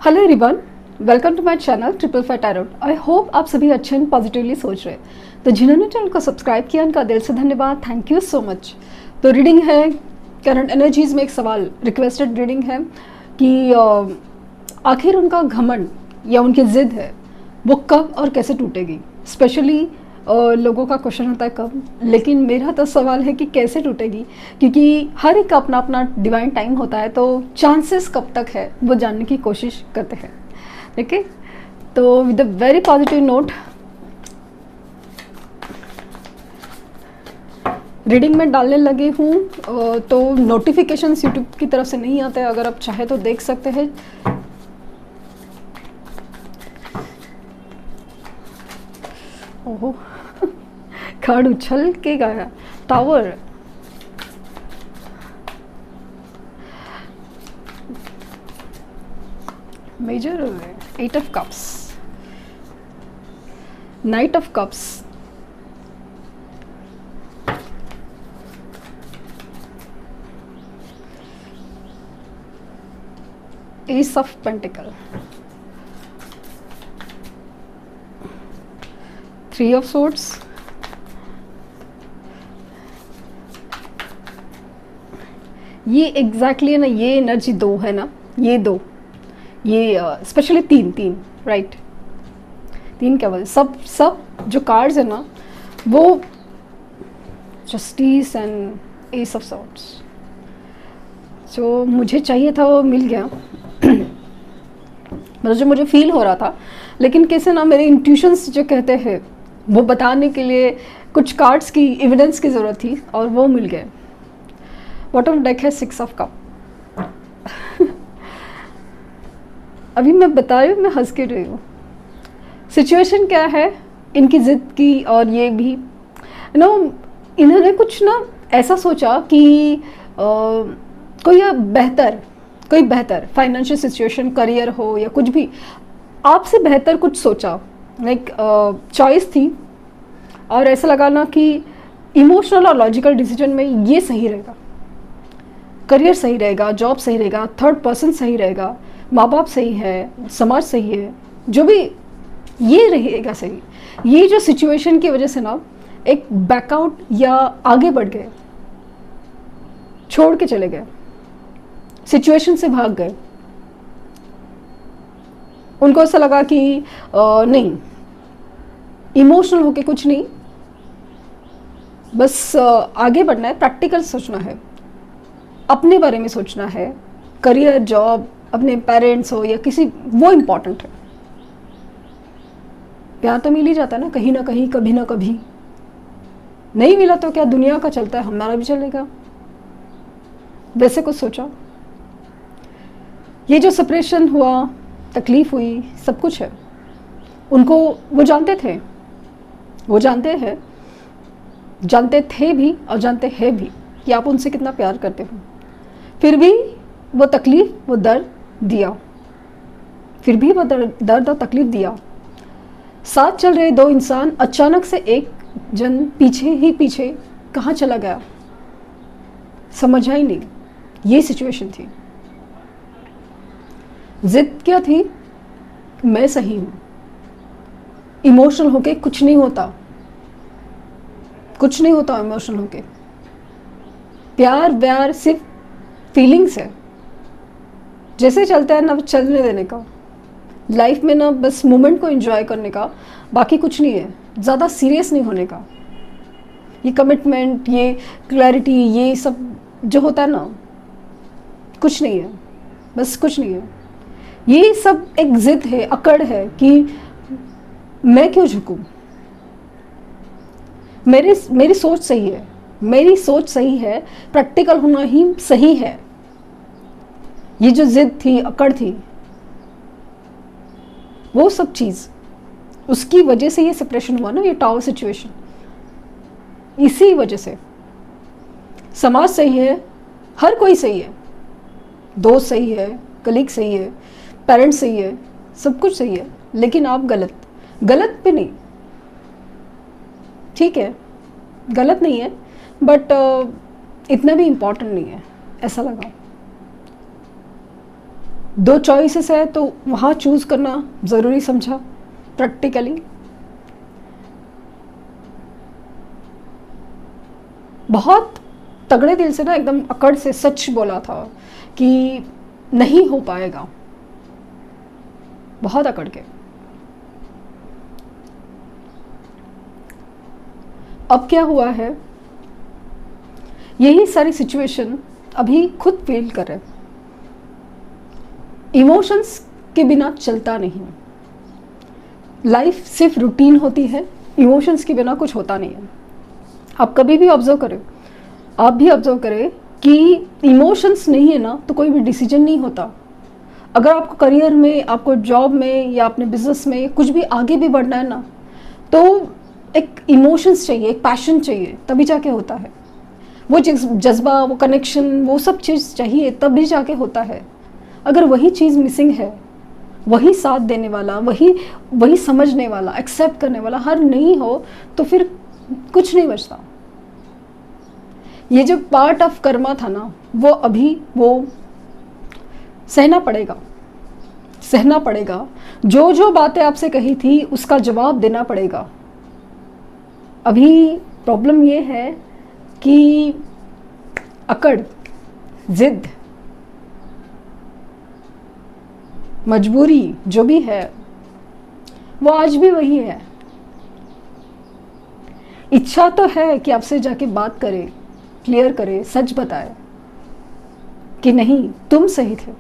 Hello everyone, welcome to my channel triple five tarot. I hope आप सभी अच्छे and positively सोच रहे हैं। तो जिन्होंने चैनल को सब्सक्राइब किया उनका दिल से धन्यवाद, थैंक यू सो मच। तो रीडिंग है करंट एनर्जीज में एक सवाल, रिक्वेस्टेड रीडिंग है कि आखिर उनका घमंड या उनकी ज़िद है वो कब और कैसे टूटेगी। स्पेशली लोगों का क्वेश्चन होता है कब, लेकिन मेरा तो सवाल है कि कैसे टूटेगी, क्योंकि हर एक का अपना अपना डिवाइन टाइम होता है। तो चांसेस कब तक है वो जानने की कोशिश करते हैं। ओके, तो with a very positive note reading में डालने लगी हूँ। तो नोटिफिकेशंस यूट्यूब की तरफ से नहीं आते, अगर आप चाहे तो देख सकते हैं। ओहो कार्ड उछल के गया। Tower, major, 8 of cups, knight of cups, ace of pentacle, 3 of swords, ये एग्जैक्टली है ना, ये एनर्जी 2 है ना, ये 2, ये स्पेशली 3 राइट, 3 केवल। सब जो कार्ड्स है ना वो justice and S of swords, जो मुझे चाहिए था वो मिल गया। मतलब जो मुझे फील हो रहा था, लेकिन कैसे ना मेरे इंट्यूशंस जो कहते हैं वो बताने के लिए कुछ कार्ड्स की एविडेंस की ज़रूरत थी और वो मिल गए। बॉटम डेक है 6 ऑफ कप। अभी मैं बता रही हूँ, मैं हंस के रही हूँ। सिचुएशन क्या है इनकी ज़िद की, और ये भी इन्होंने कुछ ना ऐसा सोचा कि कोई बेहतर फाइनेंशियल सिचुएशन, करियर हो या कुछ भी, आपसे बेहतर कुछ सोचा। लाइक चॉइस थी और ऐसा लगा ना कि इमोशनल और लॉजिकल डिसीजन में ये सही रहेगा, करियर सही रहेगा, जॉब सही रहेगा, थर्ड पर्सन सही रहेगा, माँ बाप सही है, समाज सही है, जो भी ये रहेगा सही। ये जो सिचुएशन की वजह से ना एक बैकआउट या आगे बढ़ गए, छोड़ के चले गए, सिचुएशन से भाग गए। उनको ऐसा लगा कि नहीं, इमोशनल होके कुछ नहीं, बस आगे बढ़ना है, प्रैक्टिकल सोचना है, अपने बारे में सोचना है, करियर, जॉब, अपने पेरेंट्स हो या किसी, वो इम्पोर्टेंट है। प्यार तो मिल ही जाता है ना कहीं, कभी ना कभी। नहीं मिला तो क्या दुनिया का चलता है, हमारा भी चलेगा। वैसे कुछ सोचा। ये जो सेपरेशन हुआ, तकलीफ हुई, सब कुछ है उनको, वो जानते थे, वो जानते थे भी और जानते हैं भी कि आप उनसे कितना प्यार करते हो। फिर भी वो तकलीफ, वो दर्द दिया, फिर भी वो दर्द और तकलीफ दिया। साथ चल रहे 2 इंसान, अचानक से एक जन पीछे कहाँ चला गया, समझा ही नहीं। ये सिचुएशन थी। जिद क्या थी? मैं सही हूँ, इमोशनल होके कुछ नहीं होता इमोशनल होके। प्यार व्यार सिर्फ फीलिंग्स है, जैसे चलता है ना चलने देने का, लाइफ में ना बस मोमेंट को एंजॉय करने का, बाकी कुछ नहीं है। ज़्यादा सीरियस नहीं होने का। ये कमिटमेंट, ये क्लैरिटी, ये सब जो होता है ना, कुछ नहीं है, बस कुछ नहीं है। ये सब एक जिद है, अकड़ है कि मैं क्यों झुकूं, मेरी सोच सही है, प्रैक्टिकल होना ही सही है। ये जो जिद थी, अकड़ थी, वो सब चीज़, उसकी वजह से ये सेपरेशन हुआ ना, ये टावर सिचुएशन। इसी वजह से समाज सही है, हर कोई सही है, दोस्त सही है, कलीग सही है, पेरेंट्स सही है, सब कुछ सही है, लेकिन आप गलत पे नहीं। ठीक है, गलत नहीं है, बट इतना भी इम्पोर्टेंट नहीं है, ऐसा लगा। दो चॉइसेस है तो वहाँ चूज करना ज़रूरी समझा प्रैक्टिकली। बहुत तगड़े दिल से ना, एकदम अकड़ से सच बोला था कि नहीं हो पाएगा, बहुत अकड़ के। अब क्या हुआ है, यही सारी सिचुएशन अभी खुद फील कर रहे। इमोशंस के बिना चलता नहीं, लाइफ सिर्फ रूटीन होती है, इमोशंस के बिना कुछ होता नहीं है। आप कभी भी ऑब्जर्व करें, आप भी ऑब्जर्व करें कि इमोशंस नहीं है ना तो कोई भी डिसीजन नहीं होता। अगर आपको करियर में, आपको जॉब में या अपने बिजनेस में कुछ भी आगे भी बढ़ना है ना, तो एक इमोशंस चाहिए, एक पैशन चाहिए, तभी जाके होता है। वो जज्बा, वो कनेक्शन, वो सब चीज़ चाहिए तभी जाके होता है। अगर वही चीज़ मिसिंग है, वही साथ देने वाला, वही समझने वाला, एक्सेप्ट करने वाला हर नहीं हो, तो फिर कुछ नहीं बचता। ये जो पार्ट ऑफ कर्मा था ना, वो अभी वो सहना पड़ेगा, सहना पड़ेगा। जो जो बातें आपसे कही थी उसका जवाब देना पड़ेगा। अभी प्रॉब्लम ये है कि अकड़, जिद, मजबूरी जो भी है वो आज भी वही है। इच्छा तो है कि आपसे जाके बात करे, क्लियर करे, सच बताए कि नहीं तुम सही थे।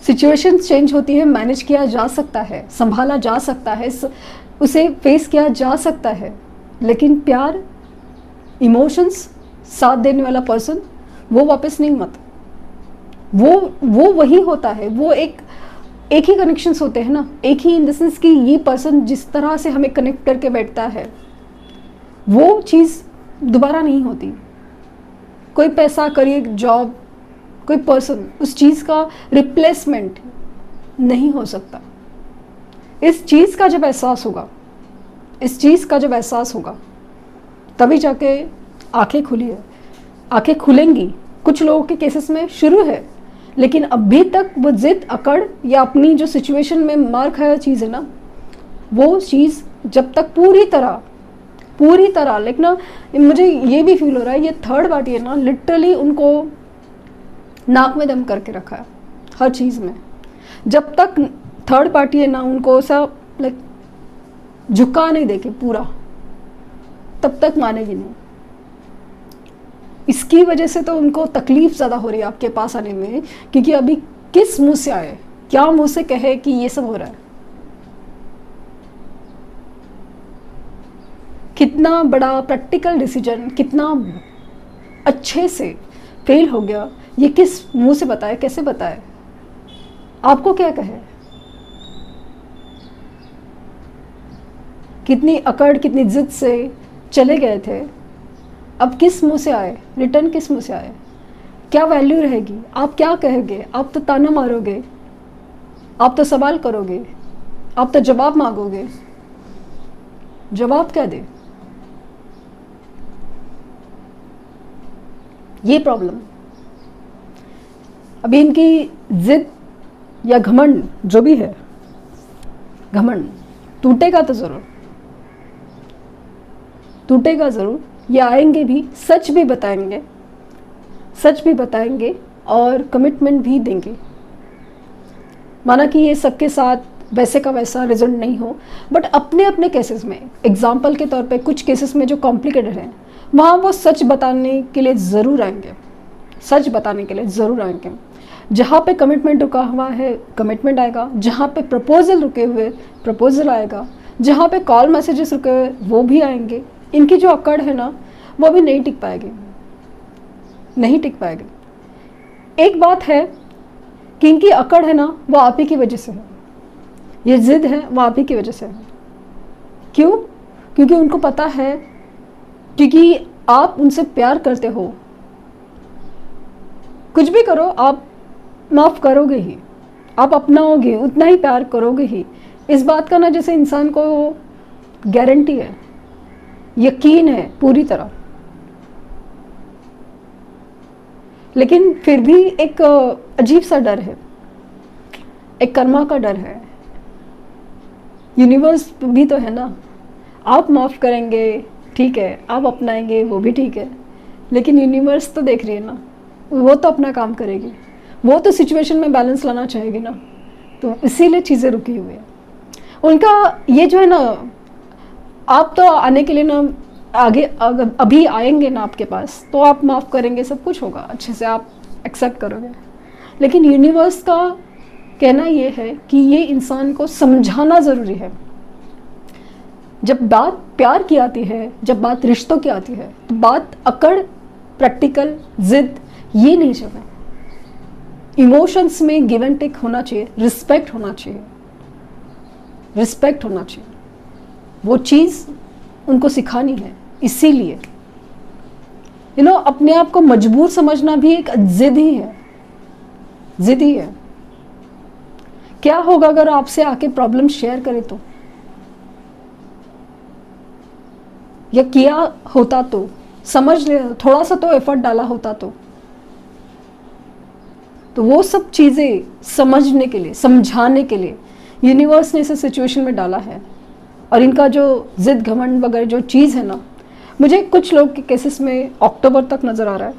सिचुएशंस चेंज होती है, मैनेज किया जा सकता है, संभाला जा सकता है, उसे फेस किया जा सकता है, लेकिन प्यार, इमोशंस, साथ देने वाला पर्सन वो वापस नहीं मत। वो वही होता है, वो एक ही कनेक्शंस होते हैं ना, एक ही इन द सेंस कि ये पर्सन जिस तरह से हमें कनेक्ट करके बैठता है वो चीज़ दोबारा नहीं होती। कोई पैसा, करियर, जॉब, कोई पर्सन उस चीज़ का रिप्लेसमेंट नहीं हो सकता। इस चीज़ का जब एहसास होगा, इस चीज़ का जब एहसास होगा तभी जाके आंखें खुली है, आंखें खुलेंगी। कुछ लोगों के केसेस में शुरू है, लेकिन अभी तक वो जिद, अकड़ या अपनी जो सिचुएशन में मार खाया चीज़ है ना, वो चीज़ जब तक पूरी तरह लाइक ना, मुझे ये भी फील हो रहा है ये थर्ड पार्टी है ना, लिटरली उनको नाक में दम करके रखा है हर चीज़ में। जब तक थर्ड पार्टी है ना, उनको ऐसा लाइक झुका नहीं देके पूरा, तब तक मानेगी नहीं। इसकी वजह से तो उनको तकलीफ ज़्यादा हो रही है आपके पास आने में, क्योंकि अभी किस मुंह से आए, क्या मुंह से कहे कि ये सब हो रहा है। कितना बड़ा प्रैक्टिकल डिसीजन कितना अच्छे से फेल हो गया, ये किस मुंह से बताए, कैसे बताए, आपको क्या कहे। कितनी अकड़, कितनी जिद से चले गए थे, अब किस मुंह से आए, रिटर्न किस मुंह से आए, क्या वैल्यू रहेगी, आप क्या कहोगे। आप तो ताना मारोगे, आप तो सवाल करोगे, आप तो जवाब मांगोगे, जवाब क्या दे। ये प्रॉब्लम अभी इनकी जिद या घमंड जो भी है, घमंड टूटेगा तो ज़रूर, टूटेगा ज़रूर। ये आएंगे भी, सच भी बताएंगे और कमिटमेंट भी देंगे। माना कि ये सबके साथ वैसे का वैसा रिजल्ट नहीं हो, बट अपने अपने केसेस में, एग्जाम्पल के तौर पे कुछ केसेस में जो कॉम्प्लिकेटेड हैं, वहाँ वो सच बताने के लिए ज़रूर आएंगे, सच बताने के लिए ज़रूर आएंगे। जहाँ पे कमिटमेंट रुका हुआ है, कमिटमेंट आएगा। जहाँ पे प्रपोजल रुके हुए, प्रपोजल आएगा। जहाँ पे कॉल मैसेजेस रुके हुए, वो भी आएंगे। इनकी जो अकड़ है ना, वो भी नहीं टिक पाएगी, नहीं टिक पाएगी। एक बात है कि इनकी अकड़ है ना, वो आप ही की वजह से है, ये जिद है वो आप ही की वजह से है। क्यों? क्योंकि उनको पता है, क्योंकि आप उनसे प्यार करते हो। कुछ भी करो, आप माफ़ करोगे ही, आप अपनाओगे, उतना ही प्यार करोगे ही। इस बात का ना जैसे इंसान को गारंटी है, यकीन है पूरी तरह। लेकिन फिर भी एक अजीब सा डर है, एक कर्मा का डर है। यूनिवर्स भी तो है ना, आप माफ़ करेंगे ठीक है, आप अपनाएंगे वो भी ठीक है, लेकिन यूनिवर्स तो देख रही है ना, वो तो अपना काम करेगी, वो तो सिचुएशन में बैलेंस लाना चाहेगी ना। तो इसीलिए चीज़ें रुकी हुई है उनका। ये जो है ना, आप तो आने के लिए ना आगे अभी आएंगे ना आपके पास, तो आप माफ़ करेंगे, सब कुछ होगा अच्छे से, आप एक्सेप्ट करोगे। लेकिन यूनिवर्स का कहना ये है कि ये इंसान को समझाना ज़रूरी है। जब बात प्यार की आती है, जब बात रिश्तों की आती है, तो बात अकड़, प्रैक्टिकल, जिद ये नहीं चलना। इमोशंस में गिव एंड टेक होना चाहिए, रिस्पेक्ट होना चाहिए, रिस्पेक्ट होना चाहिए। वो चीज़ उनको सिखानी है। इसीलिए अपने आप को मजबूर समझना भी एक जिद ही है, जिद ही है। क्या होगा अगर आपसे आके प्रॉब्लम शेयर करे तो, या किया होता तो, समझ ले, थोड़ा सा तो एफर्ट डाला होता तो वो सब चीज़ें समझने के लिए, समझाने के लिए यूनिवर्स ने इसे सिचुएशन में डाला है। और इनका जो जिद घमंड वगैरह जो चीज़ है ना, मुझे कुछ लोग के केसेस में अक्टूबर तक नज़र आ रहा है,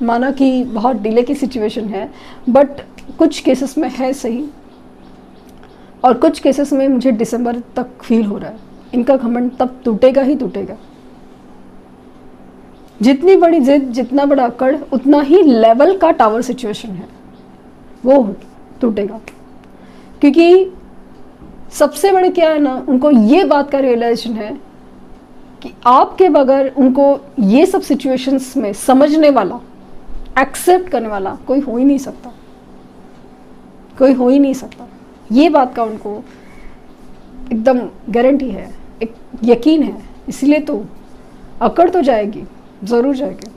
माना कि बहुत डिले की सिचुएशन है, बट कुछ केसेस में है सही, और कुछ केसेस में मुझे दिसंबर तक फील हो रहा है इनका घमंड तब टूटेगा ही टूटेगा। जितनी बड़ी जिद, जितना बड़ा अकड़, उतना ही लेवल का टावर सिचुएशन है, वो टूटेगा। क्योंकि सबसे बड़े क्या है ना, उनको ये बात का रियलाइजेशन है कि आपके बगैर उनको ये सब सिचुएशंस में समझने वाला, एक्सेप्ट करने वाला कोई हो ही नहीं सकता, कोई हो ही नहीं सकता। ये बात का उनको एकदम गारंटी है, एक यकीन है। इसलिए तो अकड़ तो जाएगी, ज़रूर जाएगी।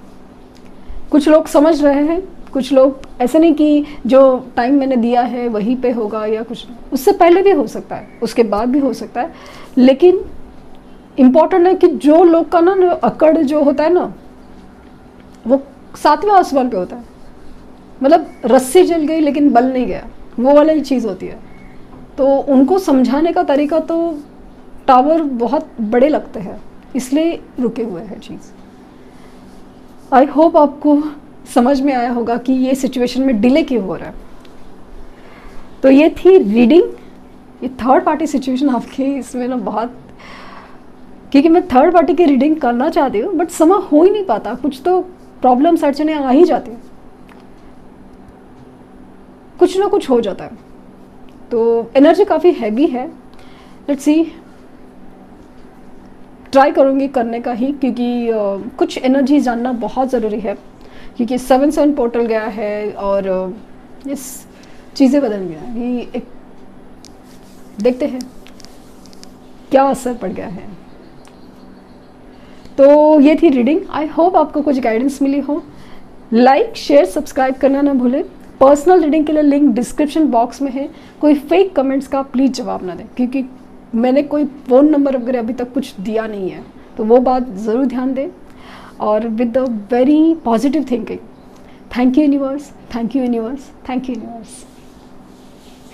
कुछ लोग समझ रहे हैं, कुछ लोग ऐसे नहीं कि जो टाइम मैंने दिया है वहीं पे होगा, या कुछ उससे पहले भी हो सकता है, उसके बाद भी हो सकता है। लेकिन इम्पॉर्टेंट है कि जो लोग का ना अकड़ जो होता है ना, वो 7वें आसमान पे होता है। मतलब रस्सी जल गई लेकिन बल नहीं गया, वो वाला ही चीज़ होती है। तो उनको समझाने का तरीका तो टावर बहुत बड़े लगते हैं, इसलिए रुके हुए हैं चीज़। आई होप आपको समझ में आया होगा कि ये सिचुएशन में डिले क्यों हो रहा है। तो ये थी रीडिंग, ये थर्ड पार्टी सिचुएशन आपके इसमें ना बहुत, क्योंकि मैं थर्ड पार्टी की रीडिंग करना चाहती हूँ बट समय हो ही नहीं पाता, कुछ तो प्रॉब्लम्स अड़चने आ ही जाती हैं, कुछ ना कुछ हो जाता है। तो एनर्जी काफ़ी हैवी है। लेट्स सी, ट्राई करूँगी करने का ही, क्योंकि कुछ एनर्जी जानना बहुत ज़रूरी है, क्योंकि 7/7 पोर्टल गया है और इस चीज़ें बदल गया है। ये एक देखते हैं क्या असर पड़ गया है। तो ये थी रीडिंग। आई होप आपको कुछ गाइडेंस मिली हो। लाइक, शेयर, सब्सक्राइब करना ना भूलें। पर्सनल रीडिंग के लिए लिंक डिस्क्रिप्शन बॉक्स में है। कोई फेक कमेंट्स का प्लीज़ जवाब ना दें, क्योंकि मैंने कोई फ़ोन नंबर वगैरह अभी तक कुछ दिया नहीं है, तो वो बात ज़रूर ध्यान दें, और with a very positive thinking. Thank you universe, thank you universe, thank you universe.